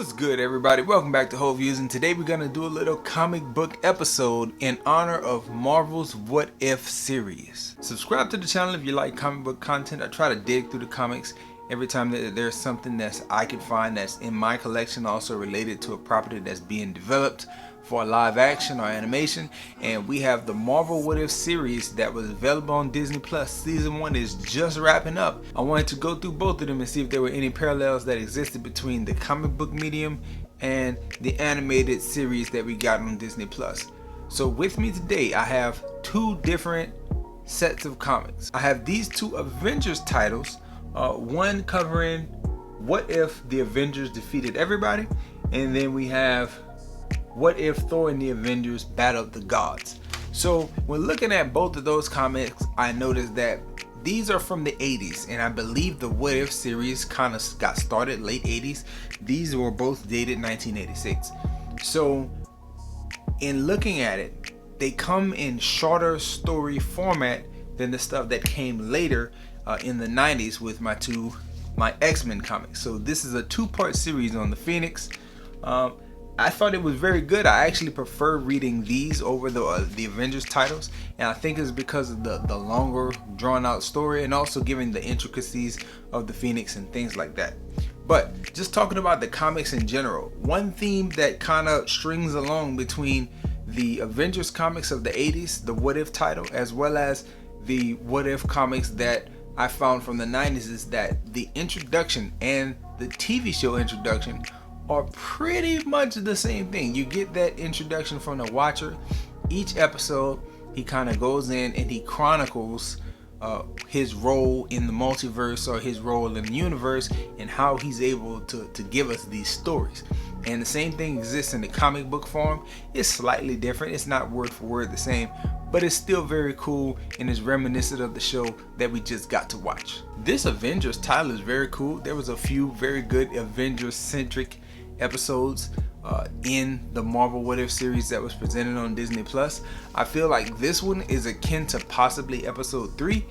What's good, everybody? Welcome back to Whole Views, and today we're going to do a little comic book episode in honor of Marvel's What If series. Subscribe to the channel if you like comic book content. I try to dig through the comics every time that there's something that I can find that's in my collection, also related to a property that's being developed for live action or animation. And we have the Marvel What If series that was available on Disney Plus. Season 1 is just wrapping up. I wanted to go through both of them and see if there were any parallels that existed between the comic book medium and the animated series that we got on Disney Plus. So with me today, I have two different sets of comics. I have these two Avengers titles, one covering what if the Avengers defeated everybody, and then we have what if Thor and the Avengers battled the gods. So when looking at both of those comics, I noticed that these are from the 80s, and I believe the What If series kind of got started late 80s. These were both dated 1986. So in looking at it, they come in shorter story format than the stuff that came later in the 90s with my X-Men comics. So this is a two-part series on the Phoenix. I thought it was very good. I actually prefer reading these over the Avengers titles, and I think it's because of the longer drawn out story and also giving the intricacies of the Phoenix and things like that. But just talking about the comics in general, one theme that kind of strings along between the Avengers comics of the 80s, the What If title, as well as the What If comics that I found from the 90s, is that the introduction and the TV show introduction are pretty much the same thing. You get that introduction from the Watcher. Each episode, he kind of goes in and he chronicles his role in the multiverse or his role in the universe and how he's able to give us these stories. And the same thing exists in the comic book form. It's slightly different. It's not word for word the same, but it's still very cool and is reminiscent of the show that we just got to watch. This Avengers title is very cool. There was a few very good Avengers centric episodes in the Marvel What If series that was presented on Disney Plus. I feel like this one is akin to possibly episode 3,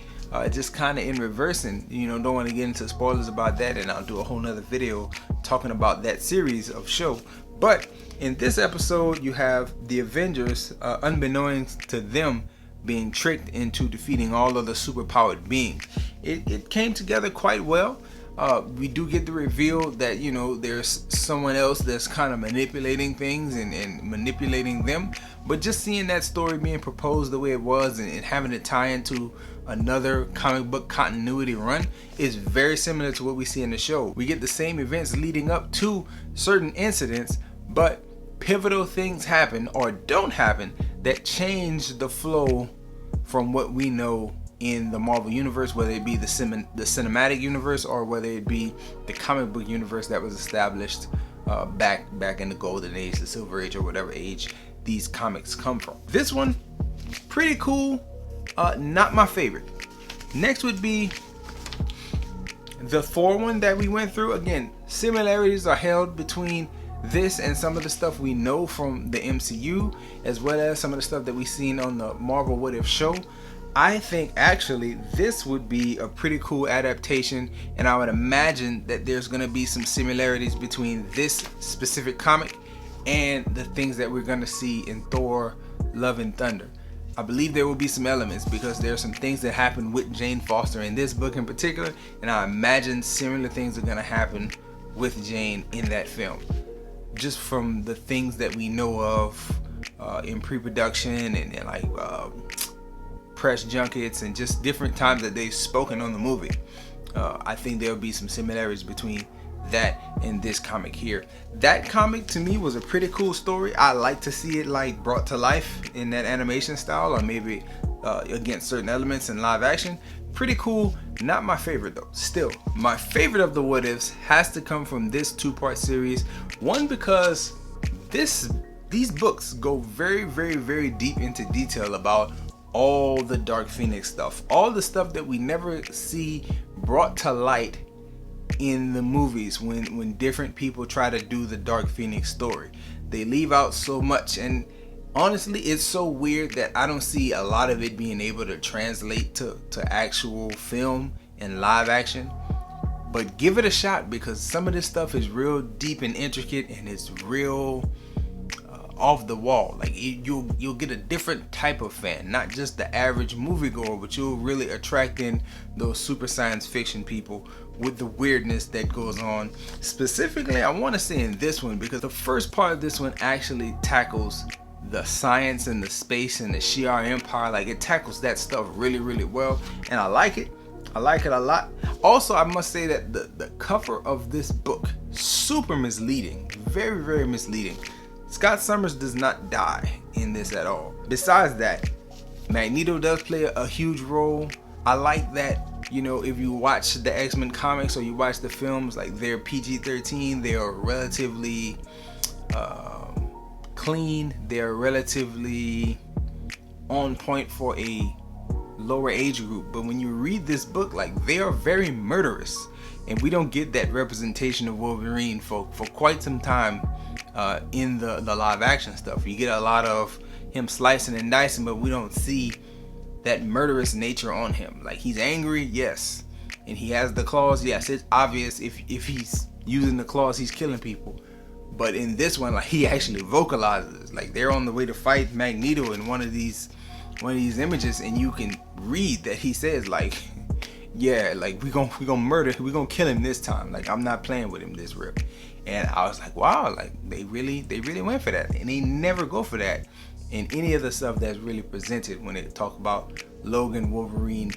just kind of in reverse, and don't want to get into spoilers about that, and I'll do a whole nother video talking about that series of show. But in this episode, you have the Avengers, unbeknownst to them, being tricked into defeating all of the superpowered beings. It came together quite well. We do get the reveal that there's someone else that's kind of manipulating things and manipulating them, but just seeing that story being proposed the way it was and having it tie into another comic book continuity run is very similar to what we see in the show. We get the same events leading up to certain incidents, but pivotal things happen or don't happen that change the flow from what we know in the Marvel universe, whether it be the cinematic universe or whether it be the comic book universe that was established back in the golden age, the silver age, or whatever age these comics come from. This one, pretty cool, not my favorite. Next would be the Thor one that we went through. Again, similarities are held between this and some of the stuff we know from the MCU, as well as some of the stuff that we've seen on the Marvel What If show. I think actually this would be a pretty cool adaptation, and I would imagine that there's going to be some similarities between this specific comic and the things that we're going to see in Thor Love and Thunder. I believe there will be some elements because there are some things that happen with Jane Foster in this book in particular, and I imagine similar things are going to happen with Jane in that film, just from the things that we know of in pre-production and like press junkets and just different times that they've spoken on the movie. I think there'll be some similarities between that and this comic here. That comic to me was a pretty cool story. I like to see it like brought to life in that animation style, or maybe against certain elements in live action. Pretty cool. Not my favorite though. Still, my favorite of the What Ifs has to come from this two-part series. One, because these books go very, very, very deep into detail about all the Dark Phoenix stuff, all the stuff that we never see brought to light in the movies when different people try to do the Dark Phoenix story. They leave out so much, and honestly it's so weird that I don't see a lot of it being able to translate to actual film and live action. but give it a shot, because some of this stuff is real deep and intricate, and it's real off the wall. Like you'll get a different type of fan, not just the average moviegoer, but you'll really attract in those super science fiction people with the weirdness that goes on. Specifically, I want to say in this one, because the first part of this one actually tackles the science and the space and the Shi'ar Empire. Like, it tackles that stuff really, really well, and I like it. I like it a lot. Also, I must say that the cover of this book, super misleading, very, very misleading. Scott Summers does not die in this at all. Besides that, Magneto does play a huge role. I like that, you know, if you watch the X-Men comics or you watch the films, like, they're PG-13, they are relatively clean, they're relatively on point for a lower age group. But when you read this book, like, they are very murderous, and we don't get that representation of Wolverine for quite some time in the live action stuff. You get a lot of him slicing and dicing, but we don't see that murderous nature on him. Like, he's angry, yes, and he has the claws, yes. It's obvious if he's using the claws, he's killing people. But in this one, like, he actually vocalizes. Like, they're on the way to fight Magneto in one of these images, and you can read that he says, like, yeah, like, we gonna kill him this time. Like, I'm not playing with him this rip. And I was like, wow, like, they really went for that. And they never go for that in any of the stuff that's really presented when they talk about Logan, Wolverine,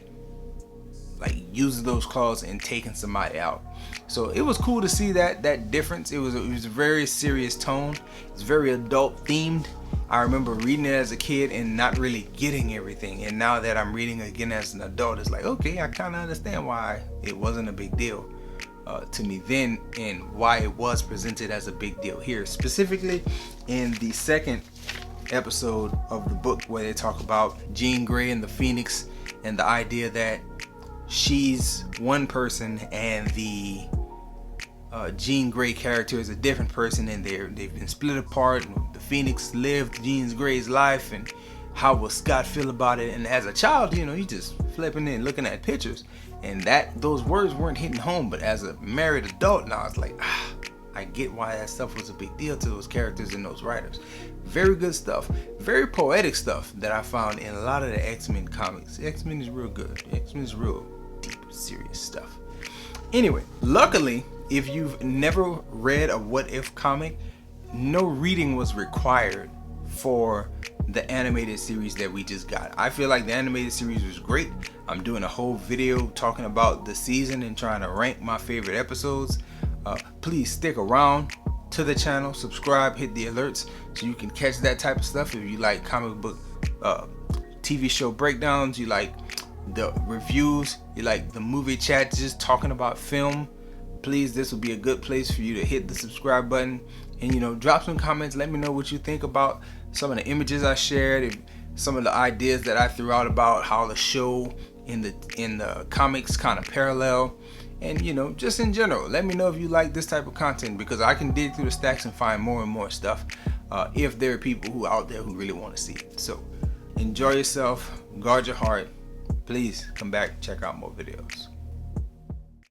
like, using those claws and taking somebody out. So it was cool to see that difference. It was a very serious tone. It's very adult themed. I remember reading it as a kid and not really getting everything. And now that I'm reading it again as an adult, it's like, okay, I kind of understand why it wasn't a big deal to me then, and why it was presented as a big deal here. Specifically in the second episode of the book, where they talk about Jean Grey and the Phoenix, and the idea that she's one person and the Jean Grey character is a different person, and they've been split apart. The Phoenix lived Jean Grey's life, and how will Scott feel about it? And as a child, you know, you just flipping and looking at pictures, and those words weren't hitting home. But as a married adult now, it's like, I get why that stuff was a big deal to those characters and those writers. Very good stuff, very poetic stuff that I found in a lot of the X-Men comics. X-Men is real good. X-Men is real deep, serious stuff. Anyway, luckily, if you've never read a What If comic, no reading was required for the animated series that we just got. I feel like the animated series was great. I'm doing a whole video talking about the season and trying to rank my favorite episodes. Please stick around to the channel, subscribe, hit the alerts so you can catch that type of stuff. If you like comic book TV show breakdowns, you like the reviews, you like the movie chat, just talking about film, please, this will be a good place for you to hit the subscribe button and, you know, drop some comments. Let me know what you think about some of the images I shared, and some of the ideas that I threw out about how the show in the comics kind of parallel, and, you know, just in general. Let me know if you like this type of content, because I can dig through the stacks and find more and more stuff if there are people who out there who really want to see it. So enjoy yourself, guard your heart. Please come back and check out more videos.